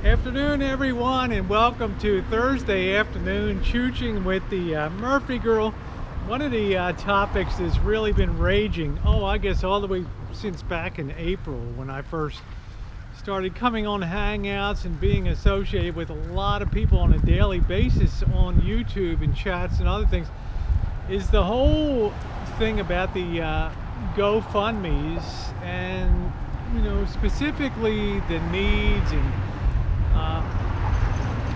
Afternoon, everyone, and welcome to Thursday afternoon Choochin with the Murphy Girl. One of the topics that's really been raging, I guess all the way since back in April when I first started coming on Hangouts and being associated with a lot of people on a daily basis on YouTube and chats and other things, is the whole thing about the GoFundMes and, specifically the needs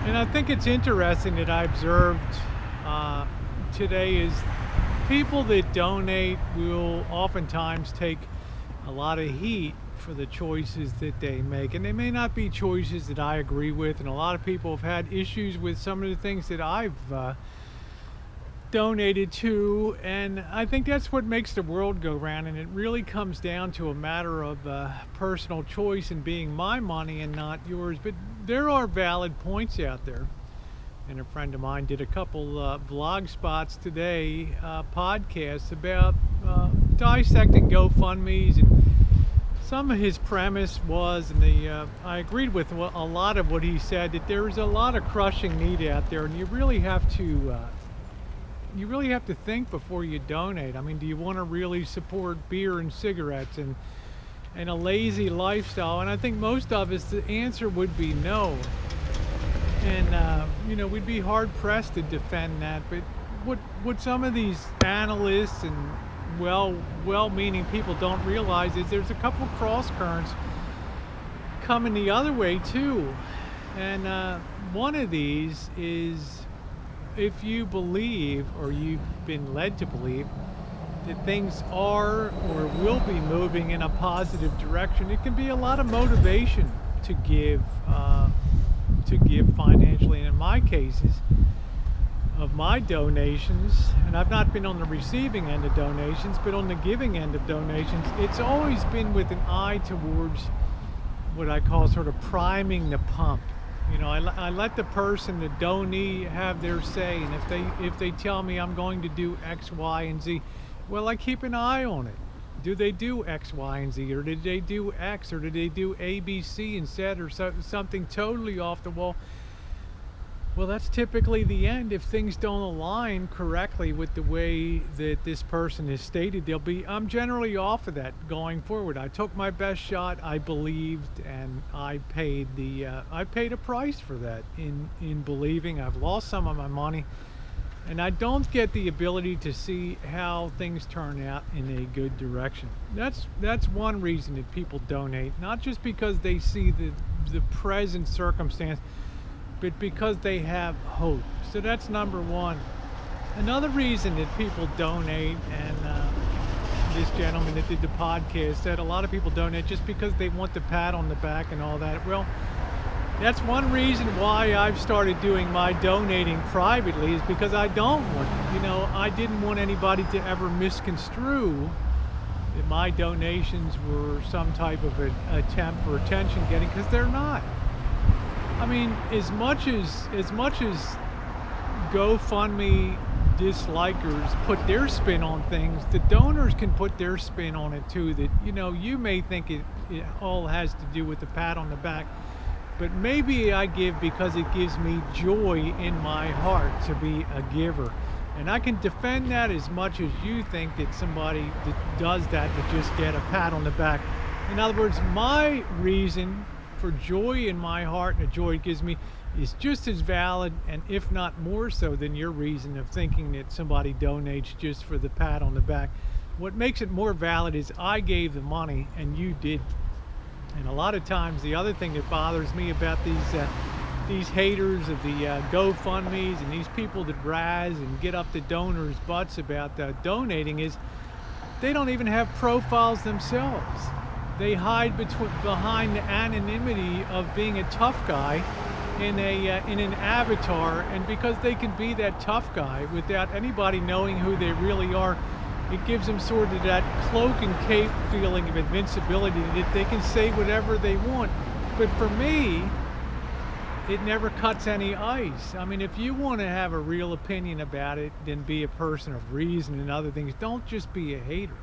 and I think it's interesting that I observed today is people that donate will oftentimes take a lot of heat for the choices that they make, and they may not be choices that I agree with, and a lot of people have had issues with some of the things that I've donated to, and I think that's what makes the world go round, and it really comes down to a matter of personal choice and being my money and not yours. But there are valid points out there, and a friend of mine did a couple blog spots today, podcasts about dissecting GoFundMes, and some of his premise was, and I agreed with a lot of what he said, that there is a lot of crushing need out there, and you really have to think before you donate. I mean, do you want to really support beer and cigarettes and a lazy lifestyle? And I think most of us, the answer would be no. And we'd be hard pressed to defend that. But what some of these analysts and well-meaning people don't realize is there's a couple cross currents coming the other way too. And one of these is, if you believe, or you've been led to believe, that things are or will be moving in a positive direction, it can be a lot of motivation to give financially. And in my cases, of my donations, and I've not been on the receiving end of donations, but on the giving end of donations, it's always been with an eye towards what I call sort of priming the pump. I let the person, the donee, have their say, and if they tell me I'm going to do X, Y, and Z, well, I keep an eye on it. Do they do X, Y, and Z, or did they do X, or did they do A, B, C instead, or something totally off the wall? Well, that's typically the end. If things don't align correctly with the way that this person has stated I'm generally off of that going forward. I took my best shot, I believed, and I paid a price for that in believing. I've lost some of my money, and I don't get the ability to see how things turn out in a good direction. That's one reason that people donate, not just because they see the present circumstance, but because they have hope. So that's number one. Another reason that people donate, and this gentleman that did the podcast said a lot of people donate just because they want the pat on the back and all that. Well, that's one reason why I've started doing my donating privately, is because I don't want, I didn't want anybody to ever misconstrue that my donations were some type of an attempt for attention getting, because they're not. I mean, as much as GoFundMe dislikers put their spin on things, the donors can put their spin on it too. That, you may think it all has to do with the pat on the back, but maybe I give because it gives me joy in my heart to be a giver. And I can defend that as much as you think that somebody that does that to just get a pat on the back. In other words, my reason for joy in my heart and the joy it gives me is just as valid, and if not more so, than your reason of thinking that somebody donates just for the pat on the back. What makes it more valid is I gave the money and you did. And a lot of times the other thing that bothers me about these haters of the GoFundMes and these people that razz and get up the donors' butts about donating is they don't even have profiles themselves. They hide behind the anonymity of being a tough guy in an avatar, and because they can be that tough guy without anybody knowing who they really are, it gives them sort of that cloak and cape feeling of invincibility, that they can say whatever they want. But for me, it never cuts any ice. I mean, if you want to have a real opinion about it, then be a person of reason and other things. Don't just be a hater.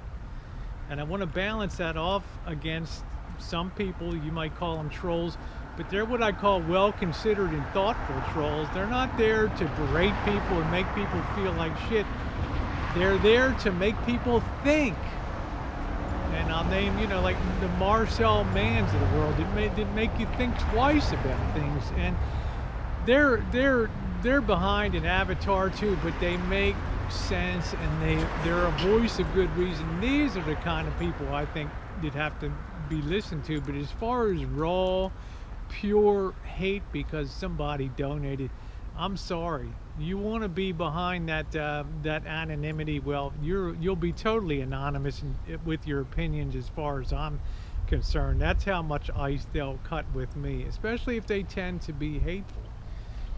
And I want to balance that off against some people, you might call them trolls, but they're what I call well-considered and thoughtful trolls. They're not there to berate people and make people feel like shit. They're there to make people think. And I'll name, you know, like the Marcel Manns of the world. It make you think twice about things. And they're behind an avatar too, but they make sense, and they're a voice of good reason. These are the kind of people I think that have to be listened to. But as far as raw, pure hate because somebody donated, I'm sorry. You want to be behind that anonymity? Well, you'll be totally anonymous with your opinions, as far as I'm concerned. That's how much ice they'll cut with me, especially if they tend to be hateful.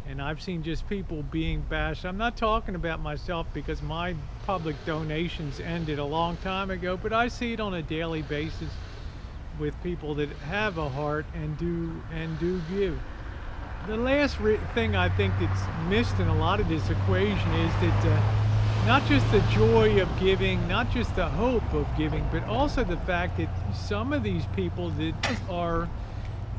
And I've seen just people being bashed. I'm not talking about myself because my public donations ended a long time ago, but I see it on a daily basis with people that have a heart and do give. The last thing I think that's missed in a lot of this equation is that not just the joy of giving, not just the hope of giving, but also the fact that some of these people that are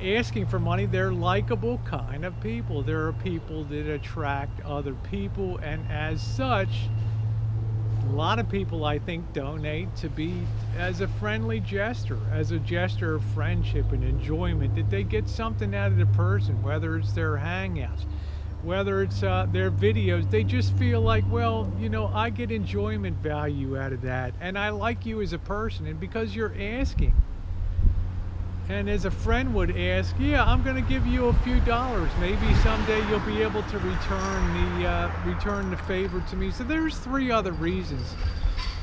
asking for money, they're likable kind of people. There are people that attract other people, and as such, a lot of people, I think, donate to be as a friendly gesture, as a gesture of friendship and enjoyment, that they get something out of the person, whether it's their hangouts, whether it's their videos. They just feel like, well, you know, I get enjoyment value out of that, and I like you as a person, and because you're asking. And as a friend would ask, yeah, I'm going to give you a few dollars. Maybe someday you'll be able to return the favor to me. So there's three other reasons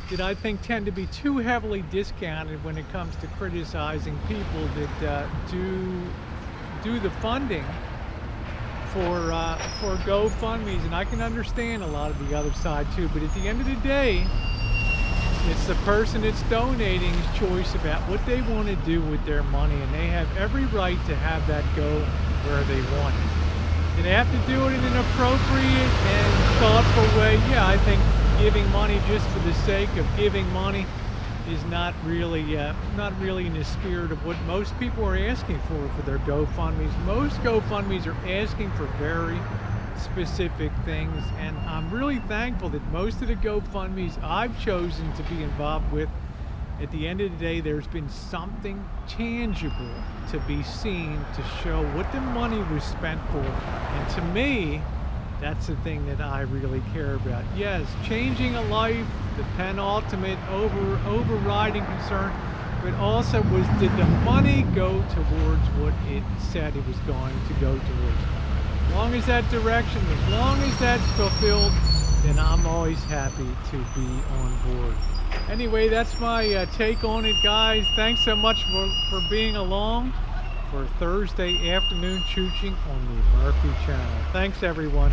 that I think tend to be too heavily discounted when it comes to criticizing people that do the funding for GoFundMe's. And I can understand a lot of the other side too. But at the end of the day, it's the person that's donating's choice about what they want to do with their money, and they have every right to have that go where they want it. And they have to do it in an appropriate and thoughtful way. Yeah, I think giving money just for the sake of giving money is not really in the spirit of what most people are asking for their GoFundMe's. Most GoFundMe's are asking for very specific things, and I'm really thankful that most of the GoFundMe's I've chosen to be involved with, at the end of the day, there's been something tangible to be seen to show what the money was spent for. And to me, that's the thing that I really care about. Yes, changing a life, the penultimate overriding concern, but also did the money go towards what it said it was going to go towards? As long as that direction, as long as that's fulfilled, then I'm always happy to be on board. Anyway, that's my take on it, guys. Thanks so much for being along for Thursday afternoon Choochin on the Murphy channel. Thanks, everyone.